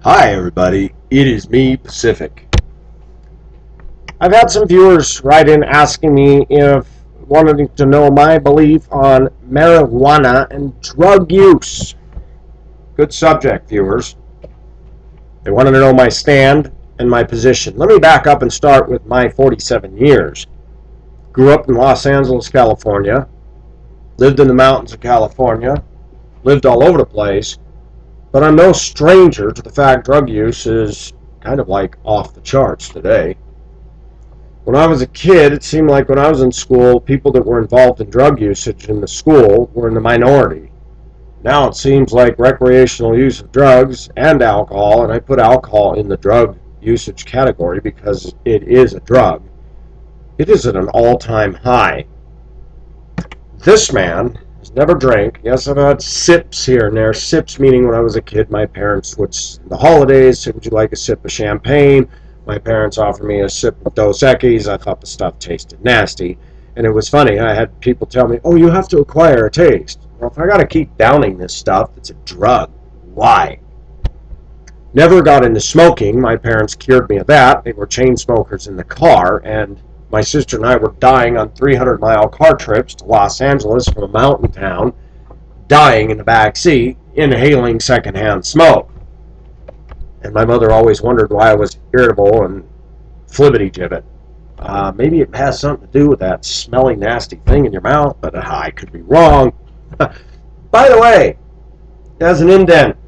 Hi everybody, it is me, Pacific. I've had some viewers write in asking me if wanting to know my belief on marijuana and drug use. Good subject, viewers. They wanted to know my stand and my position. Let me back up and start with my 47 years. Grew up in Los Angeles, California, lived in the mountains of California, lived all over the place, but I'm no stranger to the fact drug use is kind of like off the charts today. When I was a kid, it seemed like when I was in school, people that were involved in drug usage in the school were in the minority. Now it seems like recreational use of drugs and alcohol, and I put alcohol in the drug usage category because it is a drug, it is at an all-time high. This man has never drank. Yes, I've had sips here and there. Sips meaning when I was a kid, my parents would, the holidays, say, would you like a sip of champagne? My parents offered me a sip of Dos Equis. I thought the stuff tasted nasty. And it was funny. I had people tell me, oh, you have to acquire a taste. Well, if I got to keep downing this stuff, it's a drug. Why? Never got into smoking. My parents cured me of that. They were chain smokers in the car, and my sister and I were dying on 300-mile car trips to Los Angeles from a mountain town, dying in the back seat, inhaling secondhand smoke. And my mother always wondered why I was irritable and flibbity-gibbet. Maybe it has something to do with that smelly, nasty thing in your mouth, but I could be wrong. By the way, as an indent,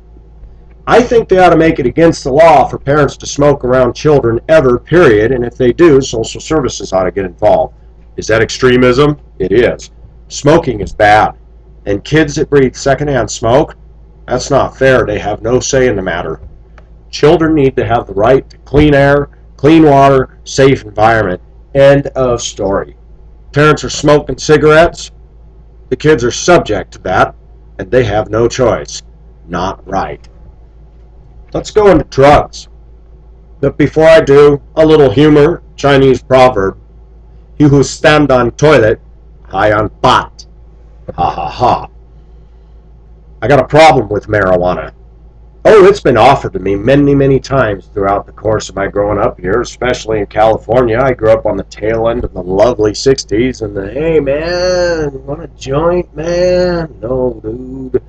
I think they ought to make it against the law for parents to smoke around children ever, period, and if they do, social services ought to get involved. Is that extremism? It is. Smoking is bad, and kids that breathe secondhand smoke, that's not fair. They have no say in the matter. Children need to have the right to clean air, clean water, safe environment. End of story. Parents are smoking cigarettes. The kids are subject to that, and they have no choice. Not right. Let's go into drugs. But before I do, a little humor, Chinese proverb. He who stand on toilet, high on pot. Ha ha ha. I got a problem with marijuana. Oh, it's been offered to me many, many times throughout the course of my growing up here, especially in California. I grew up on the tail end of the lovely 60s, and the, hey, man, you want a joint, man? No, dude.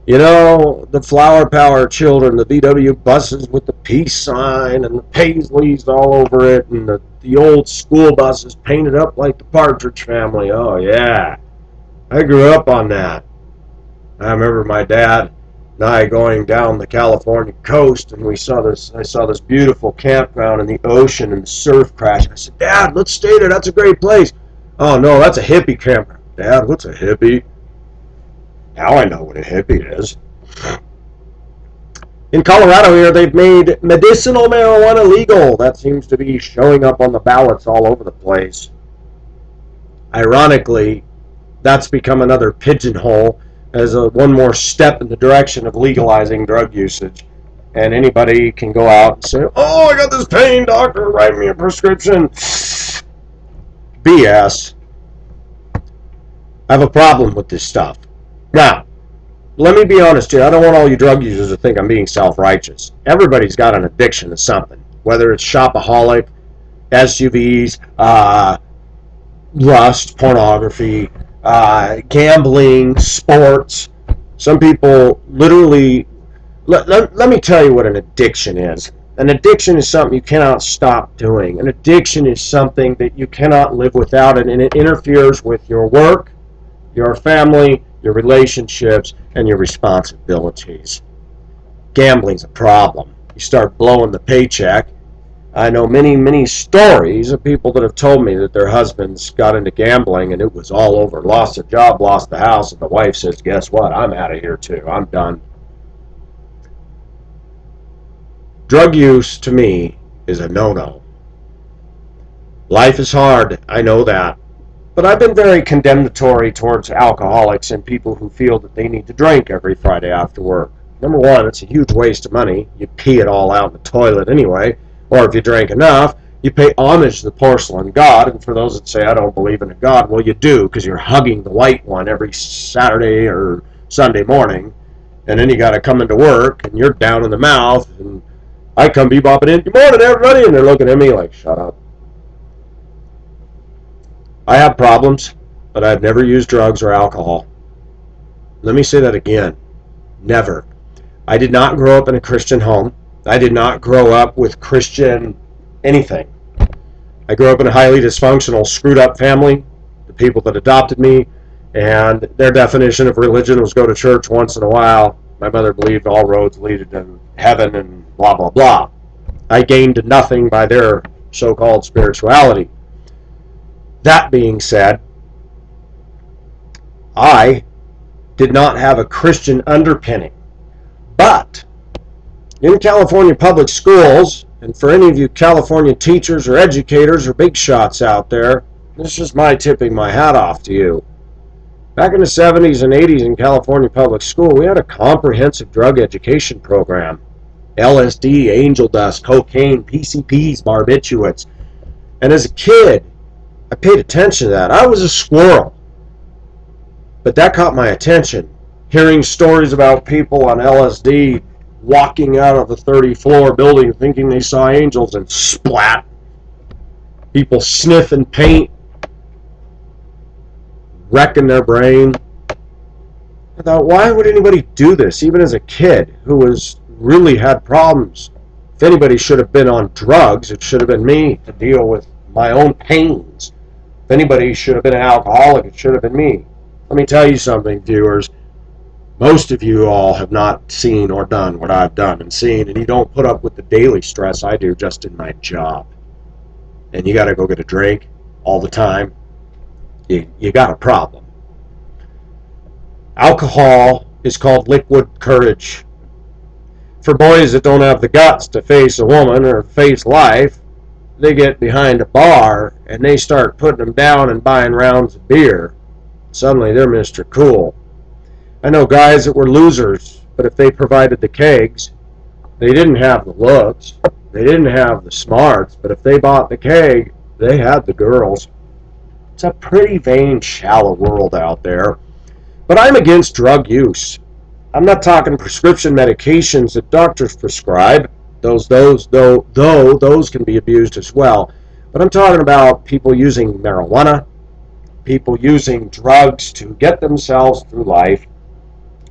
You know, the Flower Power children, the VW buses with the peace sign and the paisleys all over it, and the old school buses painted up like the Partridge Family. Oh, yeah. I grew up on that. I remember my dad and I going down the California coast, and I saw this beautiful campground in the ocean and the surf crash. I said, Dad, let's stay there. That's a great place. Oh, no, that's a hippie campground. Dad, what's a hippie? Now I know what a hippie is. In Colorado here, they've made medicinal marijuana legal. That seems to be showing up on the ballots all over the place. Ironically, that's become another pigeonhole as one more step in the direction of legalizing drug usage. And anybody can go out and say, oh, I got this pain, doctor, write me a prescription. BS. I have a problem with this stuff. Now, let me be honest here. I don't want all you drug users to think I'm being self-righteous. Everybody's got an addiction to something, whether it's shopaholic, SUVs, lust, pornography, gambling, sports. Some people literally... Let me tell you what an addiction is. An addiction is something you cannot stop doing. An addiction is something that you cannot live without, and it interferes with your work, your family, your relationships, and your responsibilities. Gambling's a problem. You start blowing the paycheck. I know many, many stories of people that have told me that their husbands got into gambling and it was all over. Lost their job, lost the house, and the wife says, guess what? I'm out of here too. I'm done. Drug use, to me, is a no-no. Life is hard. I know that. But I've been very condemnatory towards alcoholics and people who feel that they need to drink every Friday after work. Number one, it's a huge waste of money. You pee it all out in the toilet anyway. Or if you drink enough, you pay homage to the porcelain god. And for those that say, I don't believe in a god, well, you do, because you're hugging the white one every Saturday or Sunday morning. And then you got to come into work, and you're down in the mouth, and I come bebopping in, good morning, everybody, and they're looking at me like, shut up. I have problems, but I've never used drugs or alcohol. Let me say that again. Never. I did not grow up in a Christian home. I did not grow up with Christian anything. I grew up in a highly dysfunctional, screwed up family. The people that adopted me, and their definition of religion was go to church once in a while. My mother believed all roads lead to heaven and blah, blah, blah. I gained nothing by their so-called spirituality. That being said, I did not have a Christian underpinning. But in California public schools, and for any of you California teachers or educators or big shots out there, this is my tipping my hat off to you. Back in the 70s and 80s in California public school, we had a comprehensive drug education program. LSD, angel dust, cocaine, PCPs, barbiturates. And as a kid, I paid attention to that. I was a squirrel. But that caught my attention. Hearing stories about people on LSD walking out of the 30th floor building thinking they saw angels and splat. People sniffing paint, wrecking their brain. I thought, why would anybody do this, even as a kid who really had problems? If anybody should have been on drugs, it should have been me to deal with my own pains. If anybody should have been an alcoholic, it should have been me. Let me tell you something, viewers. Most of you all have not seen or done what I've done and seen, and you don't put up with the daily stress I do just in my job. And you got to go get a drink all the time. You got a problem. Alcohol is called liquid courage. For boys that don't have the guts to face a woman or face life, they get behind a bar and they start putting them down and buying rounds of beer. Suddenly they're Mr. Cool. I know guys that were losers, but if they provided the kegs, they didn't have the looks, they didn't have the smarts, but if they bought the keg, they had the girls. It's a pretty vain, shallow world out there. But I'm against drug use. I'm not talking prescription medications that doctors prescribe. Those can be abused as well. But I'm talking about people using marijuana, people using drugs to get themselves through life,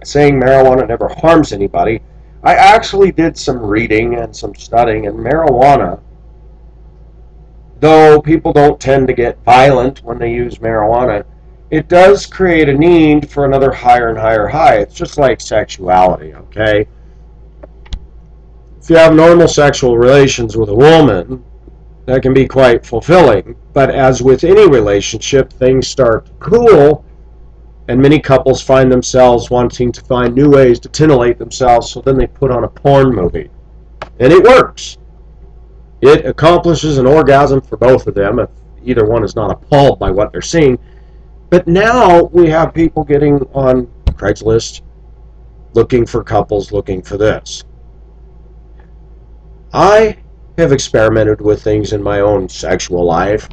saying marijuana never harms anybody. I actually did some reading and some studying, and marijuana, though people don't tend to get violent when they use marijuana, it does create a need for another higher and higher high. It's just like sexuality, okay? If you have normal sexual relations with a woman, that can be quite fulfilling. But as with any relationship, things start to cool, and many couples find themselves wanting to find new ways to titillate themselves, so then they put on a porn movie. And it works. It accomplishes an orgasm for both of them, if either one is not appalled by what they're seeing. But now we have people getting on Craigslist, looking for couples, looking for this. I have experimented with things in my own sexual life,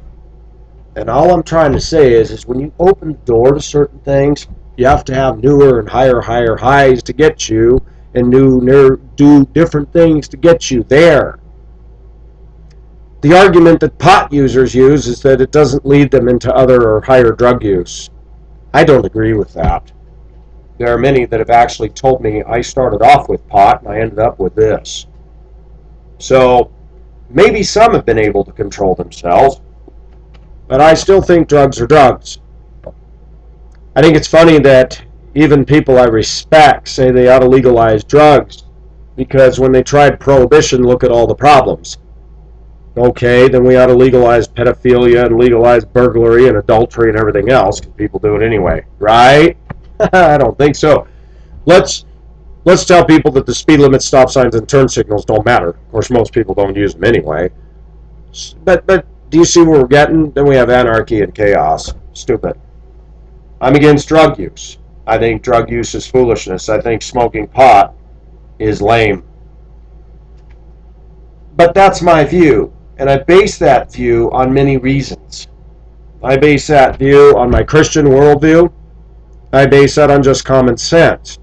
and all I'm trying to say is when you open the door to certain things, you have to have newer and higher highs to get you, and do different things to get you there. The argument that pot users use is that it doesn't lead them into other or higher drug use. I don't agree with that. There are many that have actually told me I started off with pot and I ended up with this. So maybe some have been able to control themselves, but I still think drugs are drugs. I think it's funny that even people I respect say they ought to legalize drugs, because when they tried prohibition, look at all the problems. Okay, then we ought to legalize pedophilia and legalize burglary and adultery and everything else, because people do it anyway, right? I don't think so. Let's tell people that the speed limit, stop signs, and turn signals don't matter. Of course, most people don't use them anyway. But do you see where we're getting? Then we have anarchy and chaos. Stupid. I'm against drug use. I think drug use is foolishness. I think smoking pot is lame. But that's my view. And I base that view on many reasons. I base that view on my Christian worldview. I base that on just common sense.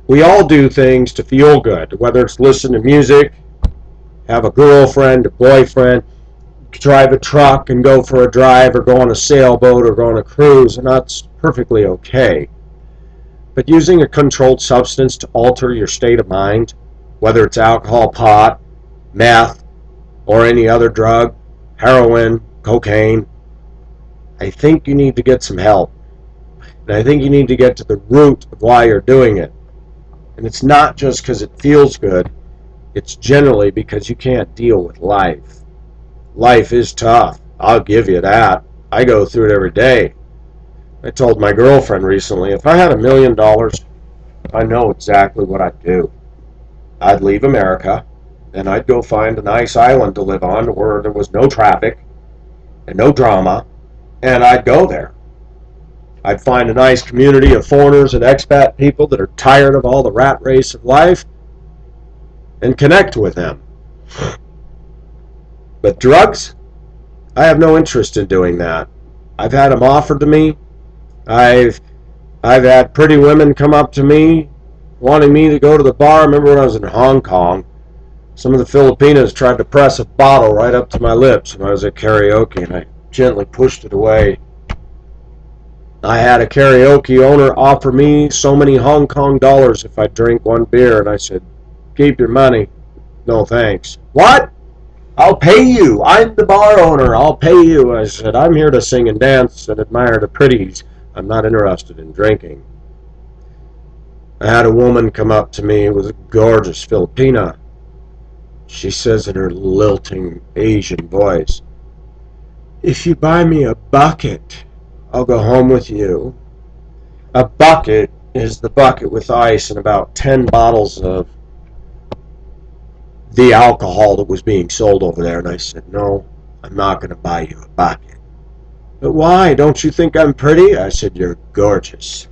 We all do things to feel good, whether it's listen to music, have a girlfriend, a boyfriend, drive a truck and go for a drive, or go on a sailboat, or go on a cruise, and that's perfectly okay. But using a controlled substance to alter your state of mind, whether it's alcohol, pot, meth, or any other drug, heroin, cocaine, I think you need to get some help. And I think you need to get to the root of why you're doing it. And it's not just because it feels good, it's generally because you can't deal with life. Life is tough, I'll give you that. I go through it every day. I told my girlfriend recently, if I had $1 million, I know exactly what I'd do. I'd leave America, and I'd go find a nice island to live on where there was no traffic and no drama, and I'd go there. I'd find a nice community of foreigners and expat people that are tired of all the rat race of life and connect with them. But drugs? I have no interest in doing that. I've had them offered to me. I've had pretty women come up to me wanting me to go to the bar. I remember when I was in Hong Kong, some of the Filipinas tried to press a bottle right up to my lips when I was at karaoke, and I gently pushed it away. I had a karaoke owner offer me so many Hong Kong dollars if I drink one beer, and I said, keep your money. No thanks. What? I'll pay you. I'm the bar owner. I'll pay you. I said, I'm here to sing and dance and admire the pretties. I'm not interested in drinking. I had a woman come up to me with a gorgeous Filipina. She says in her lilting Asian voice, if you buy me a bucket, I'll go home with you. A bucket is the bucket with ice and about 10 bottles of the alcohol that was being sold over there. And I said, no, I'm not going to buy you a bucket. But why? Don't you think I'm pretty? I said, you're gorgeous.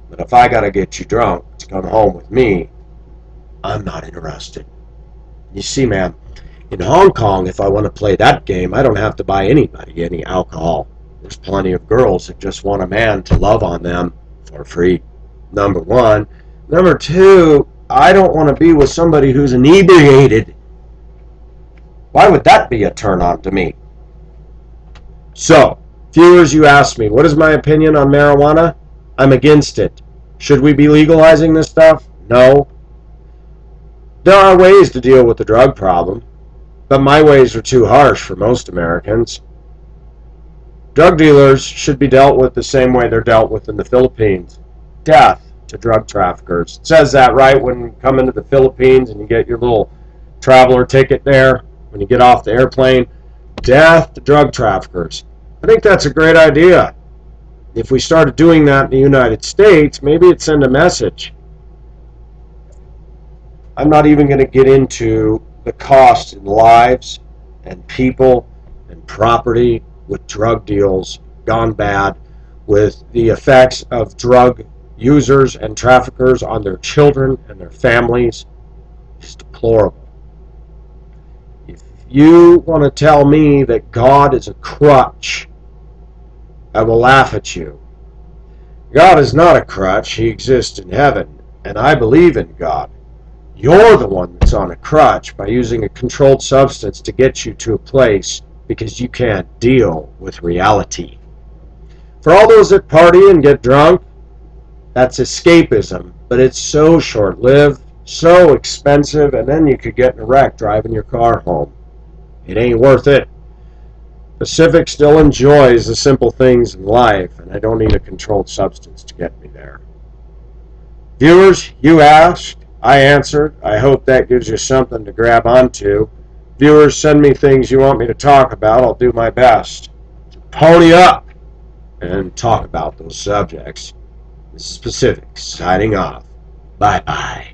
But if I got to get you drunk to come home with me, I'm not interested. You see, man, in Hong Kong, if I want to play that game, I don't have to buy anybody any alcohol. There's plenty of girls that just want a man to love on them for free. Number one. Number two, I don't want to be with somebody who's inebriated. Why would that be a turn on to me? So, viewers, you asked me, what is my opinion on marijuana? I'm against it. Should we be legalizing this stuff? No. There are ways to deal with the drug problem, but my ways are too harsh for most Americans. Drug dealers should be dealt with the same way they're dealt with in the Philippines. Death to drug traffickers. It says that right when you come into the Philippines and you get your little traveler ticket there, when you get off the airplane. Death to drug traffickers. I think that's a great idea. If we started doing that in the United States, maybe it'd send a message. I'm not even going to get into the cost in lives and people and property with drug deals gone bad, with the effects of drug users and traffickers on their children and their families. It's deplorable. If you want to tell me that God is a crutch, I will laugh at you. God is not a crutch. He exists in heaven, and I believe in God. You're the one that's on a crutch by using a controlled substance to get you to a place because you can't deal with reality. For all those that party and get drunk, that's escapism, but it's so short-lived, so expensive, and then you could get in a wreck driving your car home. It ain't worth it. Pacific still enjoys the simple things in life, and I don't need a controlled substance to get me there. Viewers, you asked, I answered. I hope that gives you something to grab onto. Viewers, send me things you want me to talk about. I'll do my best to pony up and talk about those subjects. This is Pacific, signing off. Bye-bye.